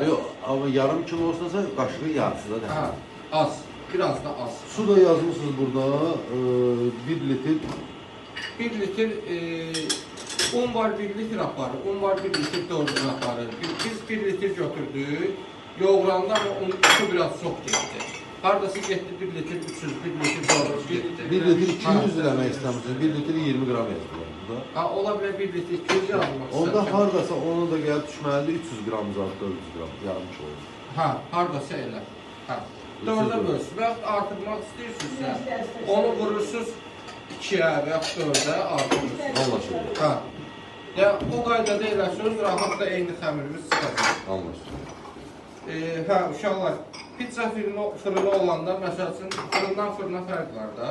Yox, amma yarım kilo olsa qaşığı yarısı da Hə, demək. az, biraz da az. Su da yazmışsınız burada, 1 litr. 1 litr un var, 1 litr aparır. Un var, 1 litr doğrudan aparır. Biz 1 litr götürdük. Yoğuranda ama su biraz çox getdi. Hardası getdi 1 litr 300, 1 litr 400 getdi. 1 litr 200 demək istəmişsiniz. 1 litr 20 qram yazdılar burada. Ha, ola bilər 1 litr 200 yazmaq Onda istəyirəm. hardasa onu da gəlib düşməlidir 300 qram zat 400 qram yarım kilo. Ha, hardasa elə. Ha. 4-ə bölsün. Və yaxud artırmaq istəyirsinizsə, onu vurursunuz 2-yə və yaxud 4-ə artırırsınız. Anlaşıldı. Ha. Ya o qaydada eləsiniz, rahat da eyni xəmirimiz çıxacaq. Anlaşıldı. Hə, uşaqlar, pizza fırını olanda, məsəl üçün, fırından fırına fərq var da.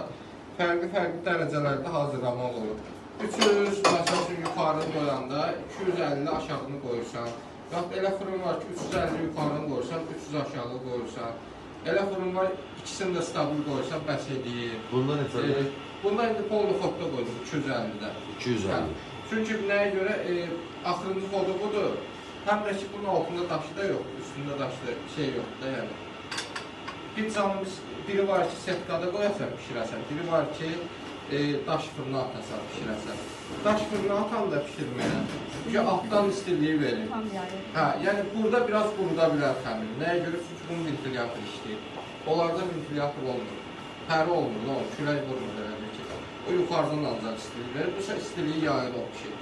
Fərqli dərəcələrdə hazırlamaq olur. 300, məsəl üçün, yuxarını qoyanda 250 aşağını qoyursan. Yaxud elə fırın var ki, 350 yuxarını qoyursan, 300 aşağı qoyursan. Elə fırın var, ikisini də stabil qoyursan, bəs edir. Bunda neçədir? Bunda indi pollu xodda qoydum, 250-də. 250. Çünki nəyə görə, axırıncı xodu budur. Həm də ki, bunun altında daşı da yox, üstündə daşı da şey yoxdur da, yəni. Pizzanın biri var ki, setkada qoyasan, pişirəsən. Biri var ki, daş fırına atasan, pişirəsən. Daş fırına atan da pişirməyə. Çünki altdan istiliyi verir. Hə, yəni burada biraz quruda bilər xəmir. Nəyə görə? Çünki bunun ventilyatör işləyir. Onlarda ventilyatör olmur. Pəri olmur, nə olur? Külək vurmur elədir ki. O yuxarıdan ancaq istiliyi verir. Bu ise istiliyi yayır o şey.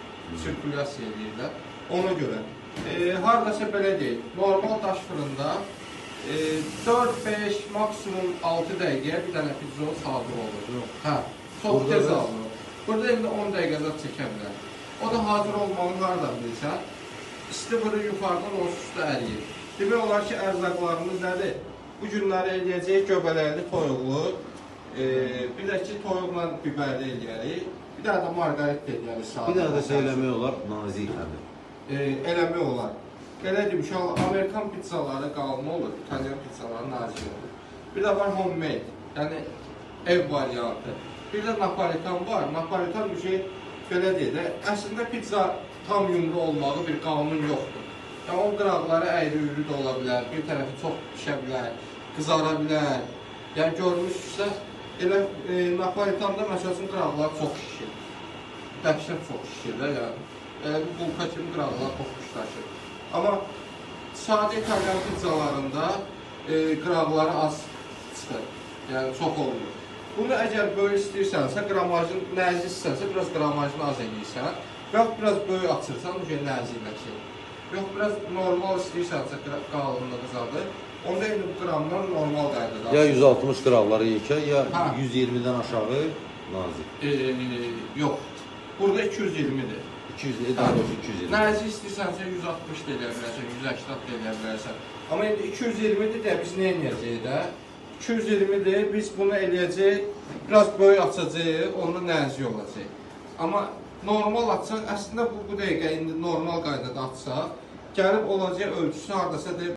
Sirkulyasiya edirlər. Ona görə. Hardasa belə deyil. Normal daş fırında 4-5, maksimum 6 dəqiqəyə bir dənə pizza hazır olur. Hə, çox tez alınır. Burada indi 10 dəqiqədə çəkə bilər. O da hazır olmağını hardan bilsən? İsti vırı yuxarıdan o üstə əriyir. Demək olar ki, ərzaqlarımız nədir? Bu günləri eləyəcək göbələkli toyuqlu. Bir də ki, toyuqla biberli eləyərik. Bir dənə də margarit eləyərik. Bir dənə də söyləmək olar, nazik xəmir. Eləmək olar. Belə deyim, uşaqlar, Amerikan pizzaları qalın olur, İtalyan pizzaları nazik olur. Bir də var homemade, yəni ev variantı. Bir də napolitan var. Napolitan bir şey belə deyil də, əslində pizza tam yumru olmağı bir qanun yoxdur. Yəni o qıraqları əyri-üyrü də ola bilər, bir tərəfi çox pişə bilər, qızara bilər. Yəni görmüşsünüzsə, elə napolitanda məsəl üçün qıraqlar çox şişir. Dəhşət çox şişir də, yəni. Bu bulka kimi qıraqlar çox pişləşir. Amma sadə İtalyan pizzalarında qıraqları az çıxır, yəni çox olmur. Bunu əgər böyük istəyirsənsə, qramajın nəzik istəyirsə, biraz qramajını az eləyirsən. Yox, biraz böyük açırsan, nəzikləşir. Yox, biraz normal istəyirsənsə, qalınlığı zadı. Onda indi bu qramlar normal qaydada. Ya 160 qıraqları yekə, ya 120-dən aşağı nazik. Yox, burada 220-dir. 220. Nəzik istəyirsənsə 160 da eləyə bilərsən, 180 da eləyə bilərsən. Amma indi 220-dir deyə biz nə eləyəcəyik də? 220-dir, biz bunu eləyəcəyik, biraz böyük açacağıq, onda nəzik olacaq. Amma normal açsaq, əslində bu dəqiqə indi normal qaydada açsaq, gəlib olacaq ölçüsü hardasa deyib